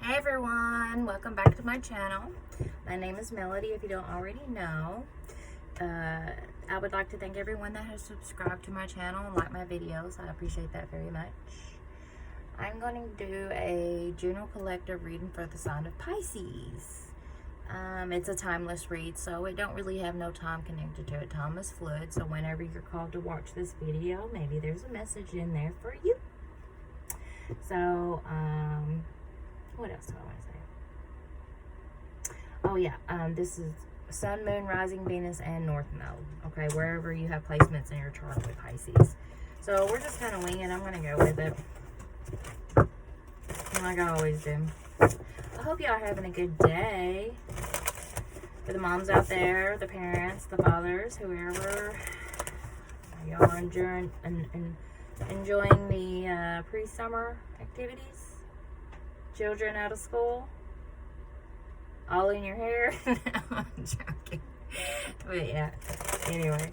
Hey everyone, welcome back to my channel. My name is Melody, if you don't already know. I would like to thank everyone that has subscribed to my channel and liked my videos. I appreciate that very much. I'm going to do a general collective reading for the sign of Pisces. It's a timeless read, so it don't really have no time connected to it. Time is fluid, so whenever you're called to watch this video, maybe there's a message in there for you. So, what else do I want to say? Oh yeah, this is Sun, Moon, Rising, Venus, and North Node. Okay, wherever you have placements in your chart with Pisces. So we're just kind of winging. I'm going to go with it, like I always do. I hope y'all are having a good day. For the moms out there, the parents, the fathers, whoever, y'all are enjoying the pre-summer activities. Children out of school, all in your hair. I'm joking, but yeah. Anyway,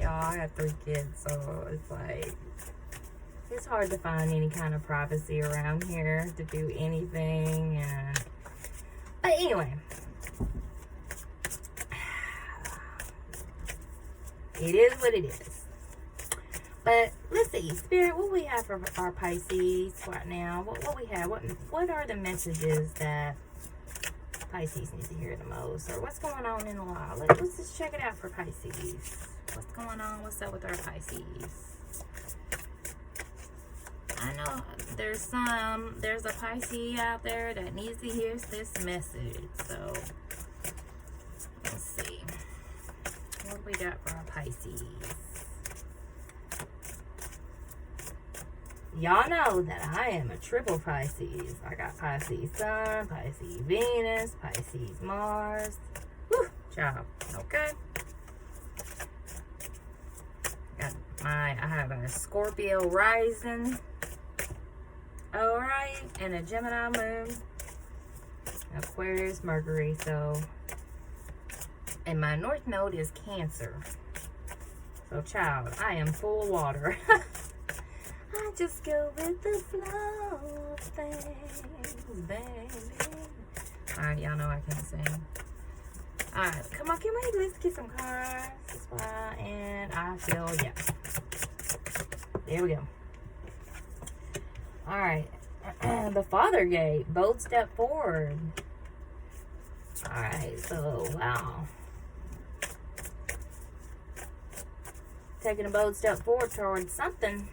y'all, I got 3 kids, so it's like it's hard to find any kind of privacy around here to do anything. But anyway, it is what it is. But let's see, Spirit, what we have for our Pisces right now? What we have? What are the messages that Pisces needs to hear the most? Or what's going on in the law? Let's just check it out for Pisces. What's going on? What's up with our Pisces? I know there's a Pisces out there that needs to hear this message. So let's see. What we got for our Pisces? Y'all know that I am a triple Pisces. I got Pisces Sun, Pisces Venus, Pisces Mars. Whew, child. Okay. I have a Scorpio rising. Alright. And a Gemini moon. Aquarius Mercury. So, and my North Node is Cancer. So, child, I am full of water. I just go with the flow of things, baby. Alright, y'all know I can't sing. Alright, come on, let's get some cards. And I feel, yeah. There we go. Alright. The Father Gate. Bold step forward. Alright, so, wow. Taking a bold step forward towards something.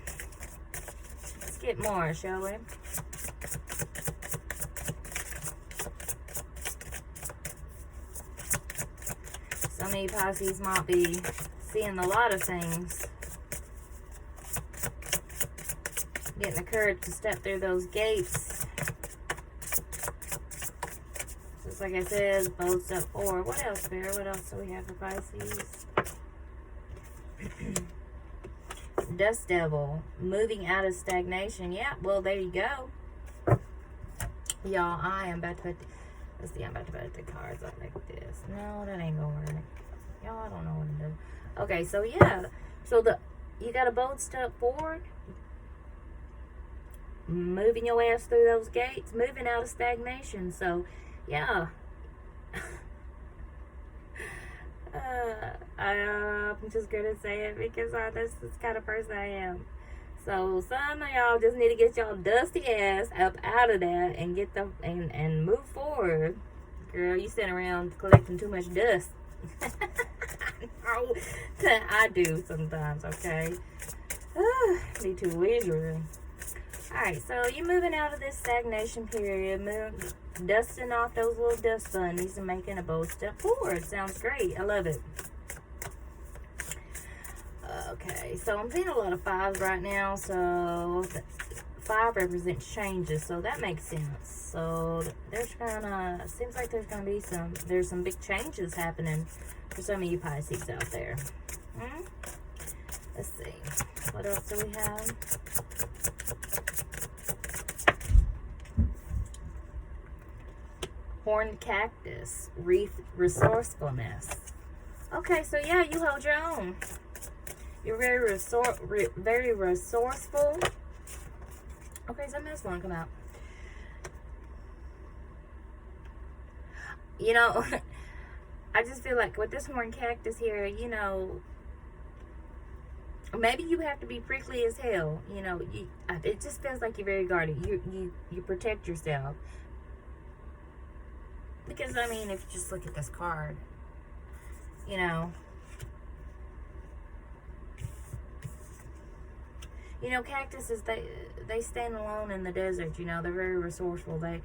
Get more, shall we? Some of you Pisces might be seeing a lot of things. Getting the courage to step through those gates. Just like I said, bold step forward. What else, Bear? What else do we have for Pisces? Dust Devil, moving out of stagnation. Yeah, well, there you go. Y'all, I am about to put, let's see, I'm about to put the cards up like this. No, that ain't gonna work. Y'all, I don't know what to do. Okay, so yeah. So you got a bold step forward. Moving your ass through those gates. Moving out of stagnation. So, yeah. I'm just gonna say it because that's the kind of person I am. So some of y'all just need to get y'all dusty ass up out of that and get them and move forward. Girl, you sitting around collecting too much dust. I do sometimes, okay? Be too leisurely. Alright, so you're moving out of this stagnation period, dusting off those little dust bunnies and making a bold step forward. Sounds great. I love it. Okay, so I'm seeing a lot of 5s right now, so 5 represents changes, so that makes sense. So seems like there's some big changes happening for some of you Pisces out there. Let's see, what else do we have? Horned cactus, resourcefulness. Okay, so yeah, you hold your own. You're very resourceful. Okay, something else want to come out. You know, I just feel like with this horn cactus here, you know, maybe you have to be prickly as hell. You know, it just feels like you're very guarded. You protect yourself. Because, I mean, if you just look at this card, you know, cactuses, they stand alone in the desert. You know, they're very resourceful. They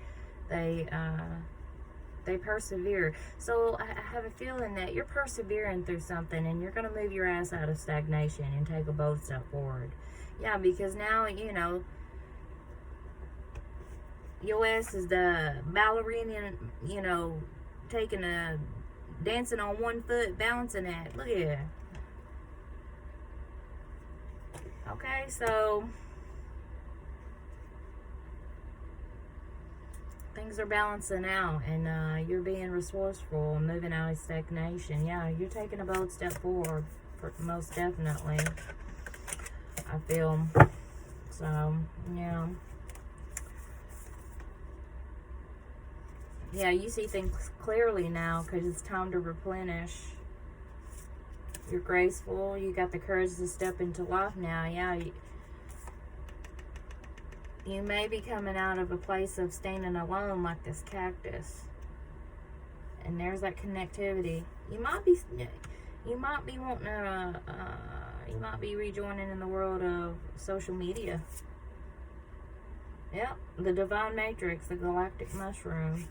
persevere. So I have a feeling that you're persevering through something, and you're going to move your ass out of stagnation and take a bold step forward. Yeah, because now, you know, your ass is the ballerina, you know, dancing on one foot, balancing it. Look at it. Okay, so things are balancing out, and you're being resourceful and moving out of stagnation. Yeah, you're taking a bold step forward, most definitely, I feel. So, yeah. Yeah, you see things clearly now because it's time to replenish. You're graceful. You got the courage to step into life now. Yeah, you may be coming out of a place of standing alone like this cactus. And there's that connectivity. You might be wanting to, you might be rejoining in the world of social media. Yep, the divine matrix, the galactic mushroom.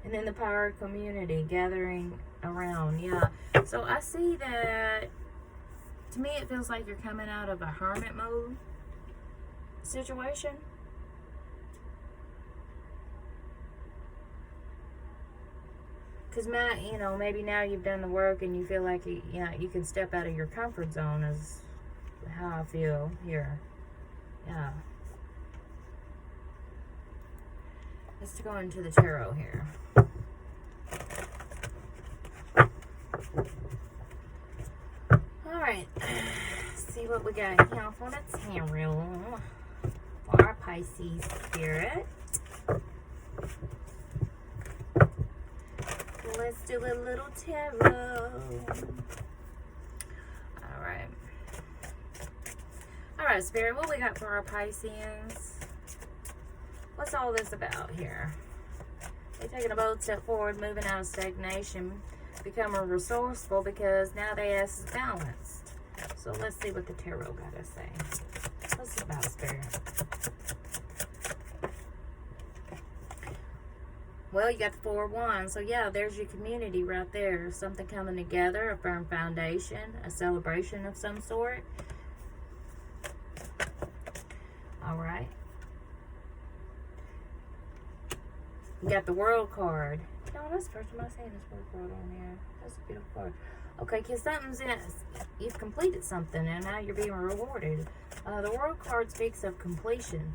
And then the power of community, gathering around. Yeah, so I see that, to me it feels like you're coming out of a hermit mode situation. Because, you know, maybe now you've done the work and you feel like you can step out of your comfort zone, is how I feel here. Yeah. Let's go into the tarot here. Alright. See what we got here for the tarot. For our Pisces spirit. Let's do a little tarot. Alright. Alright, Spirit, what we got for our Pisceans? What's all this about here? They're taking a bold step forward, moving out of stagnation, becoming resourceful because now their ass is balanced. So let's see what the tarot got to say. What's it about, Spirit? Well, you got the 4 of Wands. So yeah, there's your community right there. Something coming together, a firm foundation, a celebration of some sort. Alright. You got the World card. No, that's the first time I've seen this World card on here. That's a beautiful card. Okay, because something's in it. You've completed something and now you're being rewarded. The World card speaks of completion.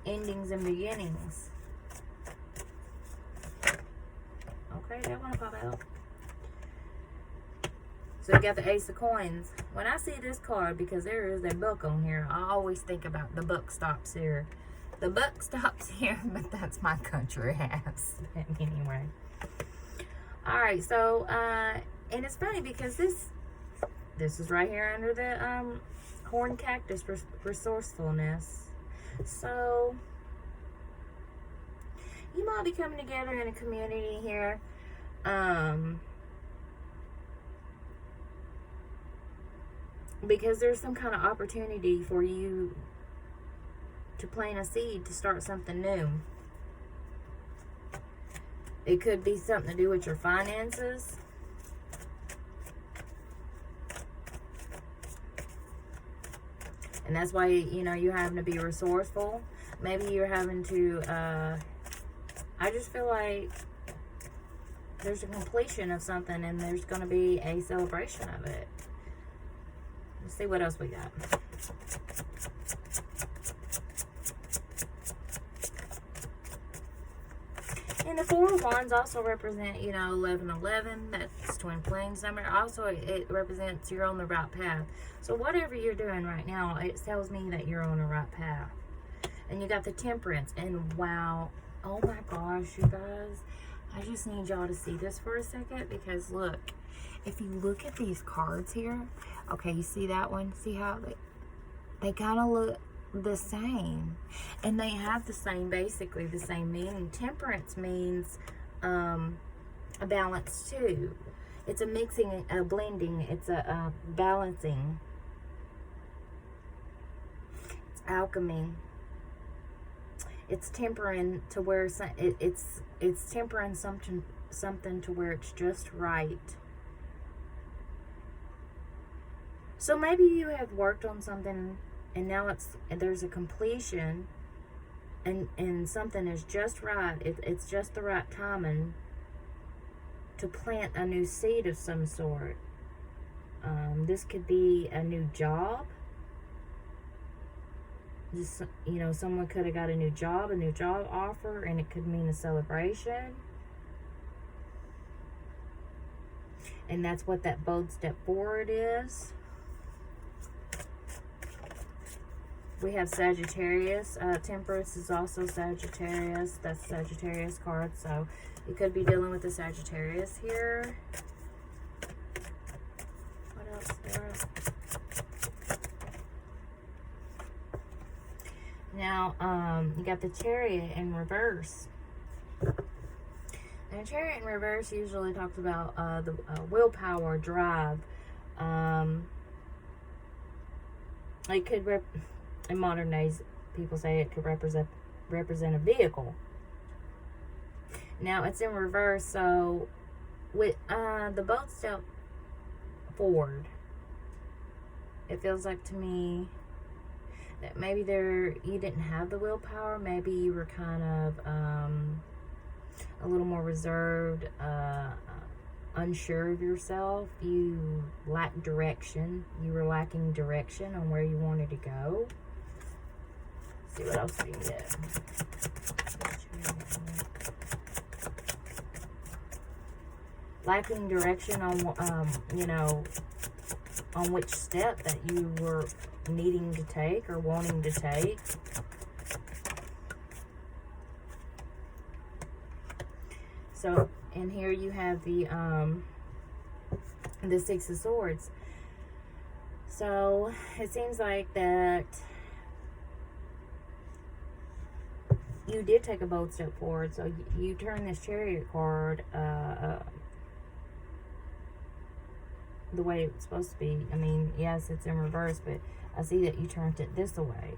Endings and beginnings. Okay, that one will pop out. So you got the Ace of Coins. When I see this card, because there is a buck on here, I always think about the buck stops here. The buck stops here, but that's my country house. Anyway. Alright, so, and it's funny because this is right here under the horn cactus for resourcefulness. So, you might be coming together in a community here. Because there's some kind of opportunity for you to plant a seed to start something new. It could be something to do with your finances. And that's why, you know, you're having to be resourceful. Maybe you're having to, I just feel like there's a completion of something and there's going to be a celebration of it. Let's see what else we got. And the Four of Wands also represent, you know, 1111. That's twin flames number. Also, it represents you're on the right path. So whatever you're doing right now, it tells me that you're on the right path. And you got the Temperance. And wow, oh my gosh, you guys, I just need y'all to see this for a second, because look, if you look at these cards here, okay, you see that one? See how they kind of look the same, and they have the same, basically the same meaning. Temperance means a balance too. It's a mixing, a blending, it's a balancing, it's alchemy, it's tempering to where it's tempering something to where it's just right. So maybe you have worked on something and now there's a completion, and something is just right. It's just the right timing to plant a new seed of some sort. This could be a new job. Just, you know, someone could have got a new job offer, and it could mean a celebration. And that's what that bold step forward is. We have Sagittarius. Temperance is also Sagittarius. That's Sagittarius card. So you could be dealing with the Sagittarius here. What else there? Now, you got the Chariot in reverse. And Chariot in reverse usually talks about the willpower, drive. It could in modern days, people say it could represent a vehicle. Now it's in reverse, so with the boat step forward, it feels like to me that maybe you didn't have the willpower. Maybe you were kind of a little more reserved, unsure of yourself. You lacked direction. You were lacking direction on where you wanted to go. See what else we can get. Lacking direction on, you know, on which step that you were needing to take or wanting to take. So, and here you have the Six of Swords. So, it seems like that you did take a bold step forward. So you turn this Chariot card the way it's supposed to be. I mean, yes, it's in reverse, but I see that you turned it this way.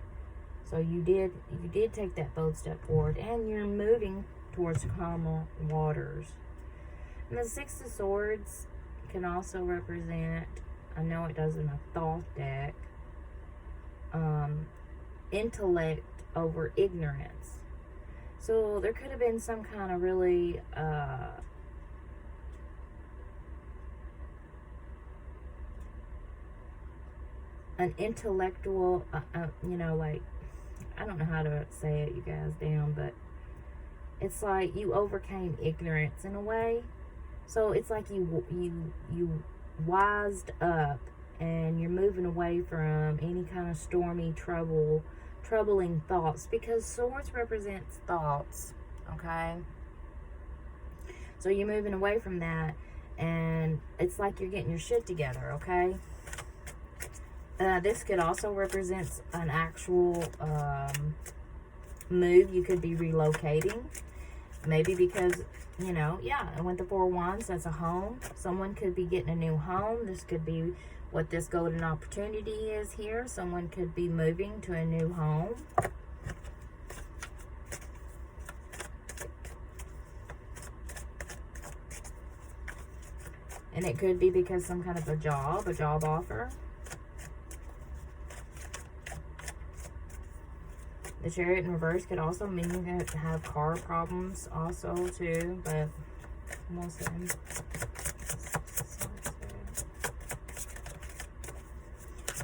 So you did take that bold step forward, and you're moving towards calmer waters. And the Six of Swords can also represent, I know it does in a thought deck, intellect over ignorance. So there could have been some kind of really an intellectual, you know, like, I don't know how to say it, you guys, damn, but it's like you overcame ignorance in a way. So it's like you wised up, and you're moving away from any kind of stormy, troubling thoughts, because swords represents thoughts, okay? So you're moving away from that, and it's like you're getting your shit together, okay? This could also represent an actual move. You could be relocating. Maybe because, you know, yeah, and with the Four of Wands, that's a home. Someone could be getting a new home. This could be what this golden opportunity is here. Someone could be moving to a new home. And it could be because some kind of a job offer. The Chariot in reverse could also mean to have car problems also too, but we'll see.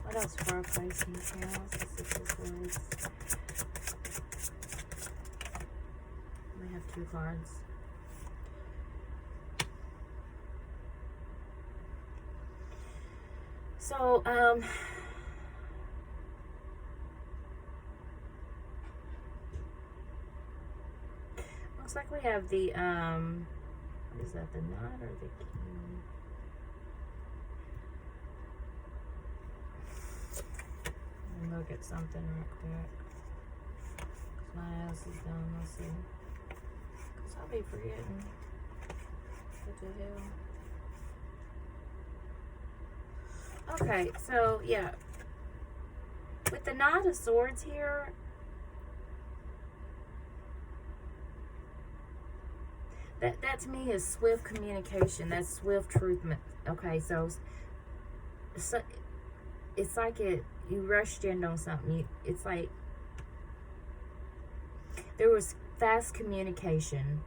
What else for our placing channels? We have 2 cards. So, looks like we have the, what is that, the knot or the key? Let me look at something real quick. My ass is done, let's see. Because I'll be forgetting. What the hell? Okay, so, yeah. With the Knight of Swords here, that to me is swift communication. That's swift truth. Okay, so it's like you rushed in on something. It's like there was fast communication.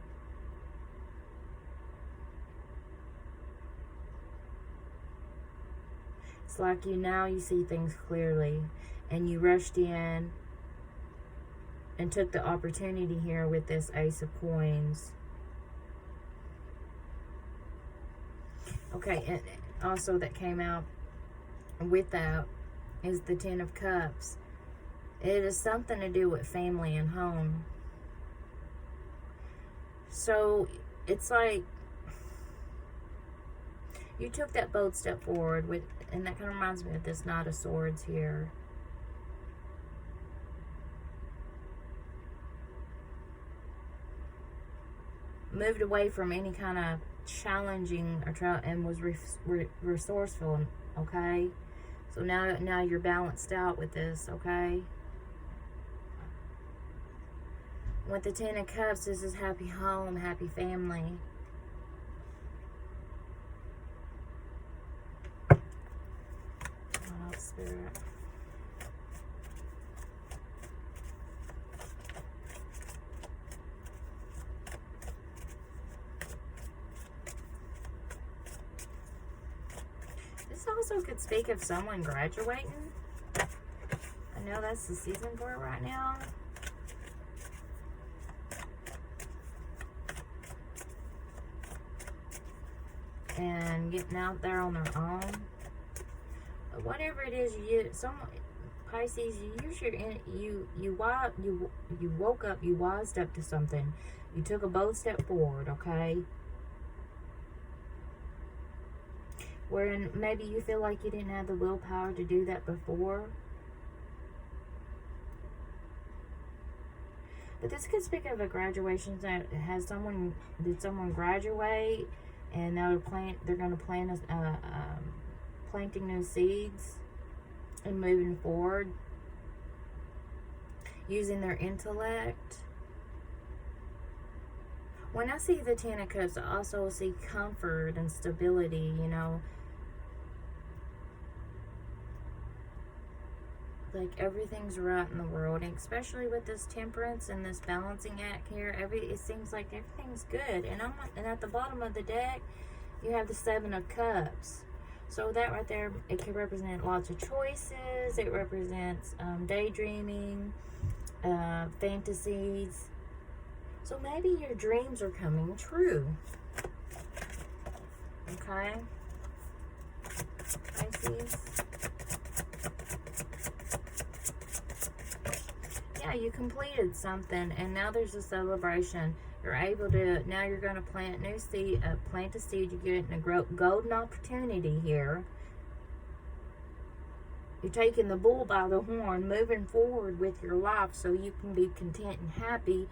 It's like you see things clearly, and you rushed in and took the opportunity here with this Ace of Coins. Okay, and also that came out with that is the Ten of Cups. It is something to do with family and home. So it's like you took that bold step forward with, and that kind of reminds me of this Knight of Swords here. Moved away from any kind of challenging or trial and was resourceful. Okay, so now you're balanced out with this. Okay, with the Ten of Cups, this is happy home, happy family. Oh, Spirit. This also could speak of someone graduating. I know that's the season for it right now. And getting out there on their own. But whatever it is, Pisces, you use you woke up, you wised up to something. You took a bold step forward, okay? Wherein maybe you feel like you didn't have the willpower to do that before. But this could speak of a graduation that did someone graduate, and they're going to plant planting new seeds and moving forward using their intellect. When I see the Ten of Cups, I also see comfort and stability, you know. Like everything's right in the world, and especially with this Temperance and this balancing act here, it seems like everything's good. And at the bottom of the deck, you have the Seven of Cups. So that right there, it can represent lots of choices. It represents daydreaming, fantasies. So maybe your dreams are coming true. Okay? Pisces. Yeah, you completed something, and now there's a celebration. You're able to, now you're going to plant new seed, plant a seed. You're getting a golden opportunity here. You're taking the bull by the horn, moving forward with your life so you can be content and happy,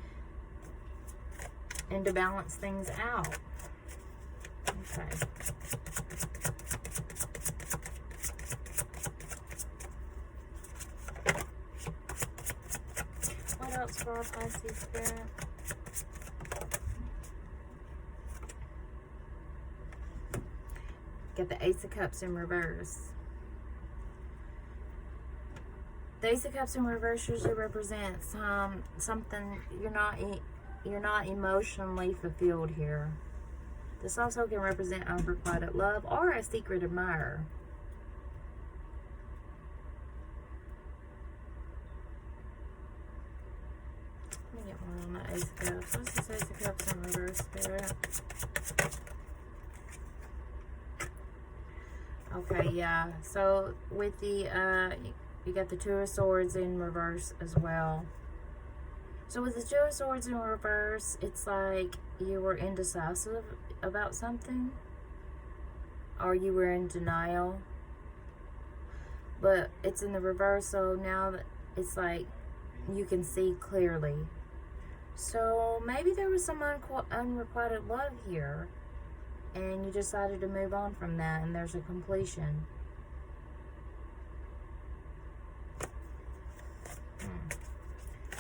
and to balance things out. Okay. What else for our Pisces Spirit? Get the Ace of Cups in reverse. The Ace of Cups in reverse usually represents something you're not emotionally fulfilled here. This also can represent unrequited love or a secret admirer. Let me get more on the Ace of Cups. What's this Ace of Cups in reverse, Spirit? Okay, yeah. So with the you got the Two of Swords in reverse as well. So with the Two of Swords in reverse, it's like you were indecisive about something, or you were in denial. But it's in the reverse, so now it's like you can see clearly. So maybe there was some unrequited love here, and you decided to move on from that, and there's a completion.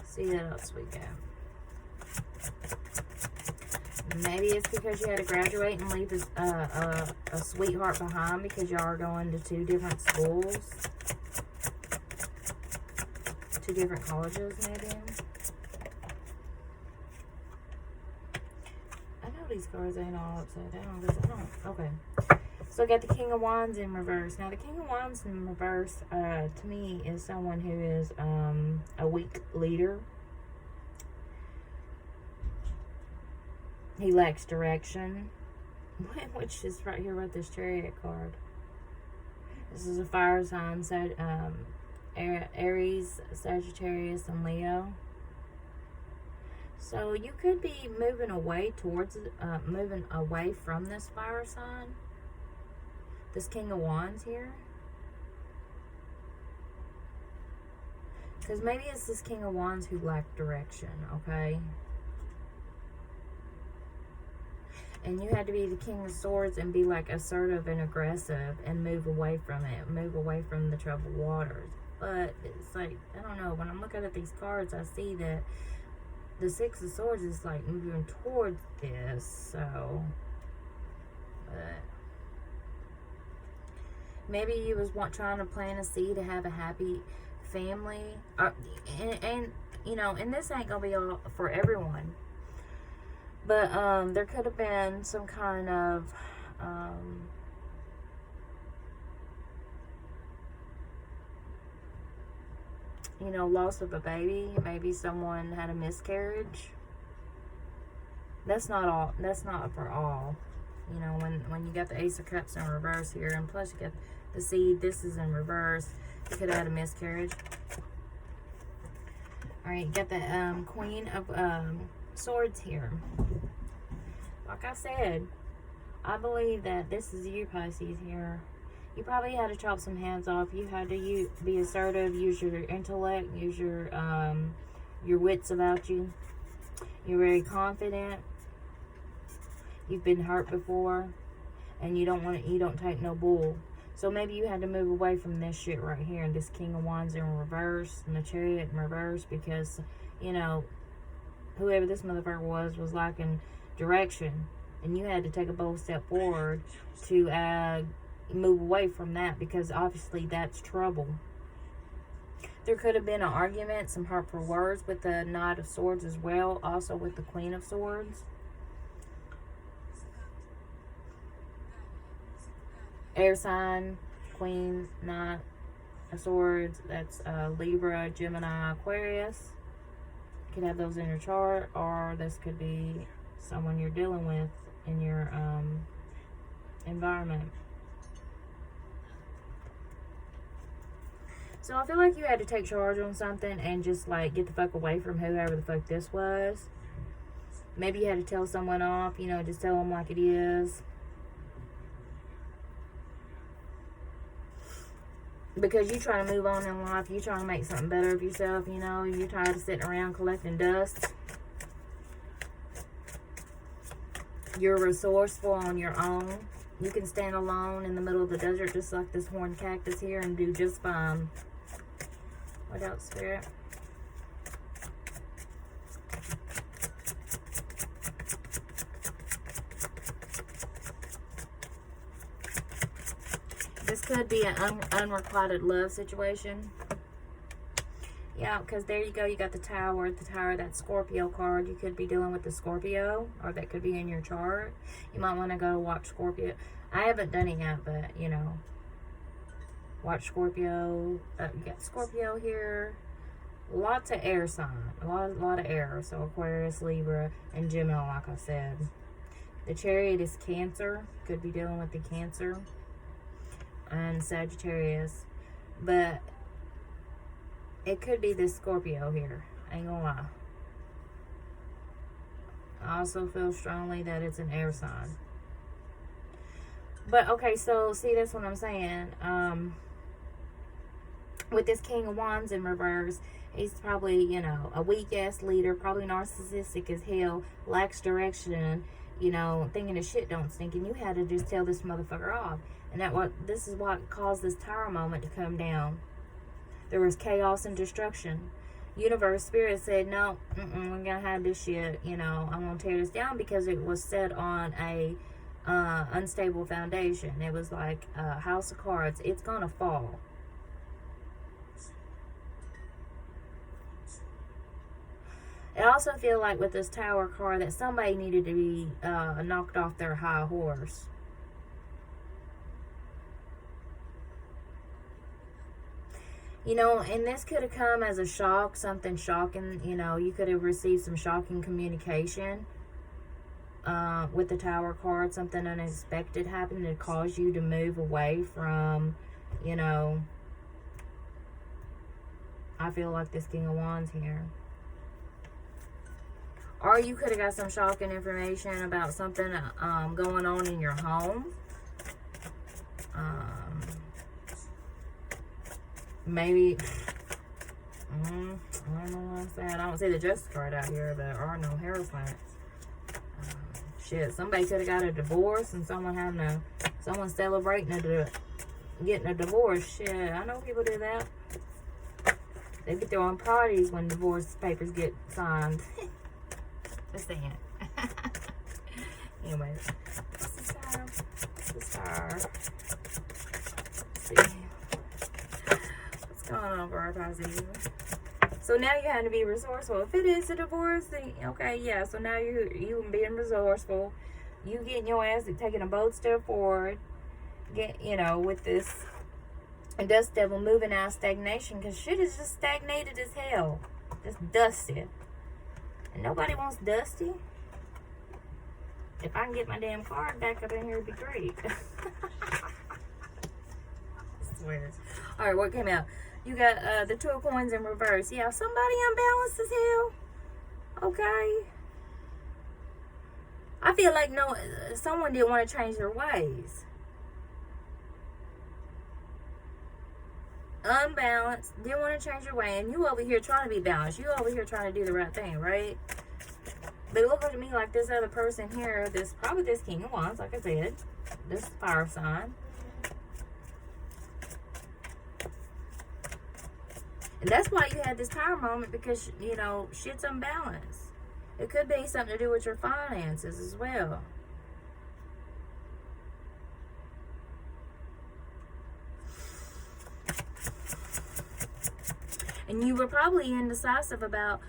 See what else we got. Maybe it's because you had to graduate and leave a sweetheart behind because y'all are going to two different schools. Two different colleges, maybe. I know these cards ain't all upside down because I don't. Okay. So I got the King of Wands in reverse. Now the King of Wands in reverse, to me, is someone who is a weak leader. He lacks direction, which is right here with this Chariot card. This is a fire sign, Aries, Sagittarius, and Leo. So you could be moving away from this fire sign. This King of Wands here. Because maybe it's this King of Wands who lacked direction, okay? And you had to be the King of Swords and be like assertive and aggressive and move away from it. Move away from the troubled waters. But it's like, I don't know. When I'm looking at these cards, I see that the Six of Swords is like moving towards this. So, but maybe you was trying to plant a seed to have a happy family. And you know, and this ain't going to be all for everyone. But there could have been some kind of you know, loss of a baby. Maybe someone had a miscarriage. That's not all. That's not for all. You know, when you got the Ace of Cups in reverse here, and plus you got the seed. This is in reverse. You could have had a miscarriage. All right, you got the Queen of Swords here. Like I said, I believe that this is you, Pisces, here. You probably had to chop some hands off. You had to be assertive, use your intellect, use your wits about you. You're very confident. You've been hurt before, and you don't take no bull. So maybe you had to move away from this shit right here, and this King of Wands in reverse, and the Chariot in reverse, because, you know, whoever this motherfucker was lacking direction, and you had to take a bold step forward to move away from that, because obviously that's trouble. There could have been an argument, some hurtful words with the Knight of Swords as well, also with the Queen of Swords. Air sign, Queen, Knight of Swords, that's Libra, Gemini, Aquarius. You could have those in your chart, or this could be someone you're dealing with in your environment. So I feel like you had to take charge on something and just like get the fuck away from whoever the fuck this was. Maybe you had to tell someone off, you know, just tell them like it is. Because you're trying to move on in life. You're trying to make something better of yourself, you know. You're tired of sitting around collecting dust. You're resourceful on your own. You can stand alone in the middle of the desert just like this horned cactus here and do just fine. What else, Spirit? This could be an unrequited love situation. Yeah, because there you go. You got the Tower. The Tower, that Scorpio card. You could be dealing with the Scorpio, or that could be in your chart. You might want to go watch Scorpio. I haven't done it yet, but, you know, watch Scorpio. You got Scorpio here. Lots of air sign. A lot of air. So Aquarius, Libra, and Gemini, like I said. The Chariot is Cancer. Could be dealing with the Cancer. and Sagittarius. But it could be this Scorpio here. Ain't gonna lie. I also feel strongly that it's an air sign. But, okay, so, see, that's what I'm saying. With this King of Wands in reverse, he's probably, you know, a weak-ass leader, probably narcissistic as hell, lacks direction, you know, thinking the shit don't stink, and you had to just tell this motherfucker off. And this is what caused this Tower moment to come down. There was chaos and destruction. Universe, Spirit said, no, we're going to have this shit, you know, I'm going to tear this down because it was set on a unstable foundation. It was like a house of cards. It's going to fall. I also feel like with this Tower card that somebody needed to be knocked off their high horse. You know, and this could have come as a shock, something shocking. You know, you could have received some shocking communication with the Tower card. Something unexpected happened that caused you to move away from, you know, I feel like this King of Wands here. Or you could have got some shocking information about something going on in your home. Maybe, I don't know what I'm saying. I don't see the Justice card out here, but there are no hierophants. Shit, somebody could have got a divorce and someone's celebrating getting a divorce. Shit, I know people do that. They be throwing parties when divorce papers get signed. Just saying. Anyway, what's the star? What's the star? Let's see. What's going on for our Pisces? So now you have to be resourceful. If it is a divorce, then okay, yeah. So now you being resourceful. You getting your ass taking a bold step forward. You know, with this dust devil moving out of stagnation, because shit is just stagnated as hell. Just dusty. And nobody wants dusty. If I can get my damn card back up in here, it'd be great. I swear. Alright, what came out? You got the Two of Coins in reverse. Yeah, somebody unbalanced as hell. Okay. I feel like someone didn't want to change their ways. Unbalanced, didn't want to change your way, and you over here trying to be balanced. You over here trying to do the right thing, right? But it looks to me like this other person here, probably this King of Wands, like I said, this fire sign. And that's why you had this Tower moment, because, you know, shit's unbalanced. It could be something to do with your finances as well. And you were probably indecisive about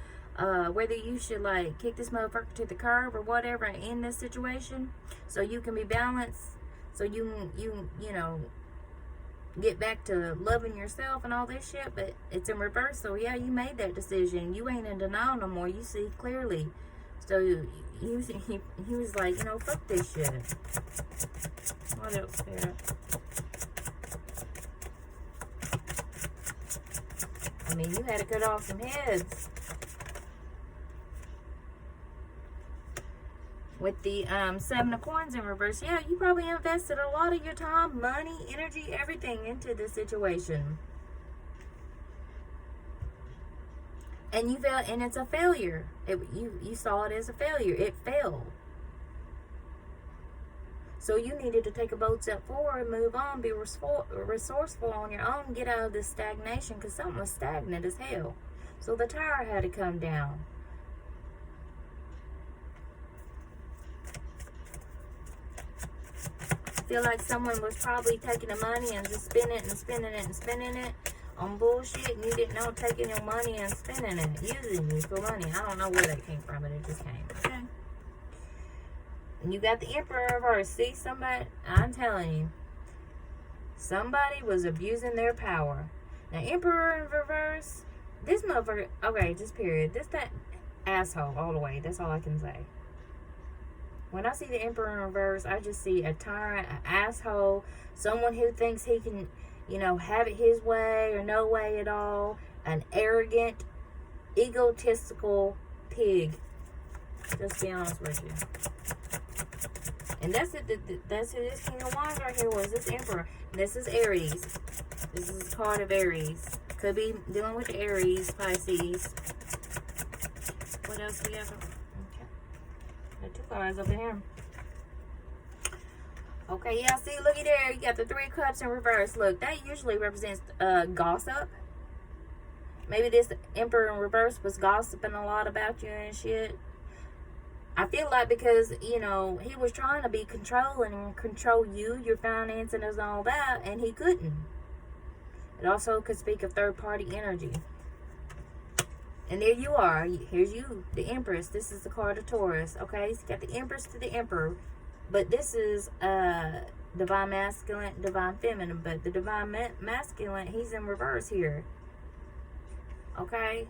whether you should, like, kick this motherfucker to the curb or whatever in this situation, so you can be balanced, so you know, get back to loving yourself and all this shit. But it's in reverse. So yeah, you made that decision. You ain't in denial no more. You see clearly. So he was like, you know, fuck this shit. What else there? I mean, you had to cut off some heads. With the Seven of Coins in reverse, yeah, you probably invested a lot of your time, money, energy, everything into this situation. And you felt, and it's a failure. You saw it as a failure. It failed. So you needed to take a bold step forward, move on, be resourceful on your own, get out of this stagnation, because something was stagnant as hell. So the Tower had to come down. I feel like someone was probably taking the money and just spending it and spending it and spending it on bullshit, and you didn't know, taking your money and spending it, using you for money. I don't know where that came from, but it just came. Okay. And you got the Emperor reverse. See, somebody, I'm telling you, somebody was abusing their power. Now, Emperor in reverse, this motherfucker, okay, just period. That asshole all the way. That's all I can say. When I see the Emperor in reverse, I just see a tyrant, an asshole, someone who thinks he can, you know, have it his way or no way at all. An arrogant, egotistical pig. Just be honest with you. And that's it. That's who this King of Wands right here was. This Emperor. This is Aries. This is a card of Aries. Could be dealing with Aries, Pisces. What else do we have? Okay. Got 2 cards over here. Okay, yeah, see, looky there. You got the 3 of Cups in reverse. Look, that usually represents gossip. Maybe this Emperor in reverse was gossiping a lot about you and shit. I feel like because, you know, he was trying to be controlling and control you, your finances and all that, and he couldn't. It also could speak of third-party energy. And there you are. Here's you, the Empress. This is the card of Taurus. Okay, so you got the Empress to the Emperor. But this is divine masculine, divine feminine. But the divine masculine, he's in reverse here. Okay.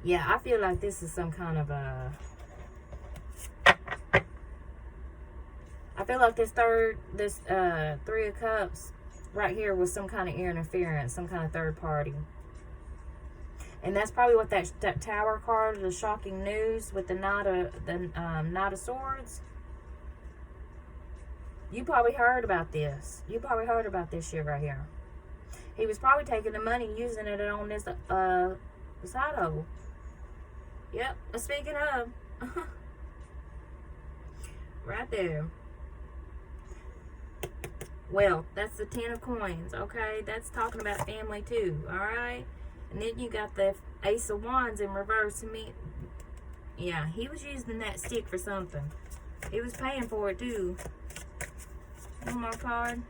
Yeah, I feel like this is some kind of a... I feel like this 3 of Cups right here was some kind of interference, some kind of third party. And that's probably what that Tower card, the shocking news with the Knight of Swords. You probably heard about this. You probably heard about this shit right here. He was probably taking the money and using it on this side hole. Yep, speaking of. Right there. Well, that's the 10 of Coins, okay? That's talking about family too, alright? And then you got the Ace of Wands in reverse to me. Yeah, he was using that stick for something. He was paying for it too. One more card.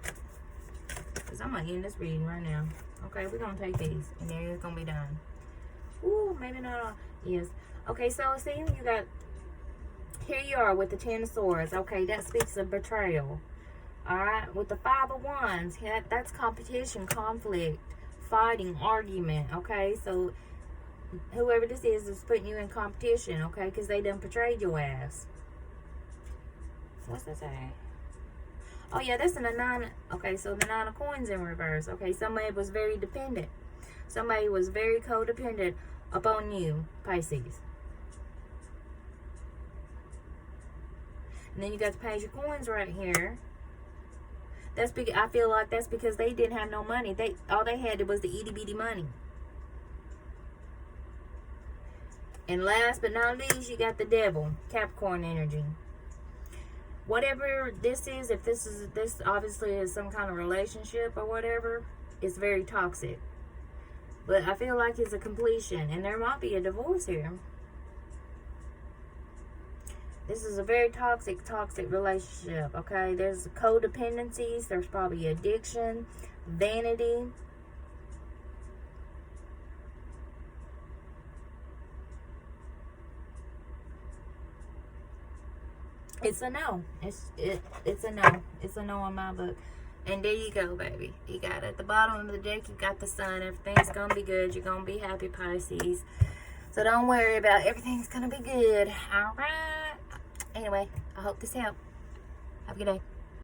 Because I'm going to end this reading right now. Okay, we're going to take these. And then it's going to be done. Ooh, maybe not all. Yes. Okay, so see, you got... Here you are with the 10 of Swords. Okay, that speaks of betrayal. Alright, with the 5 of Wands, that's competition, conflict, fighting, argument, okay? So, whoever this is putting you in competition, okay? Because they done betrayed your ass. What's that say? Oh, yeah, that's in the 9, okay, so the 9 of Coins in reverse, okay? Somebody was very dependent. Somebody was very codependent upon you, Pisces. And then you got the Page of Coins right here. That's because I feel like that's because they didn't have no money. All they had was the itty bitty money. And last but not least, you got the Devil, Capricorn energy. Whatever this is, if this obviously is some kind of relationship or whatever, it's very toxic. But I feel like it's a completion, and there might be a divorce here. This is a very toxic relationship, okay? There's codependencies. There's probably addiction, vanity. It's a no. It's a no. It's a no on my book. And there you go, baby. You got at the bottom of the deck, you got the Sun. Everything's going to be good. You're going to be happy, Pisces. So don't worry about it. Everything's going to be good. All right. Anyway, I hope this helped. Have a good day.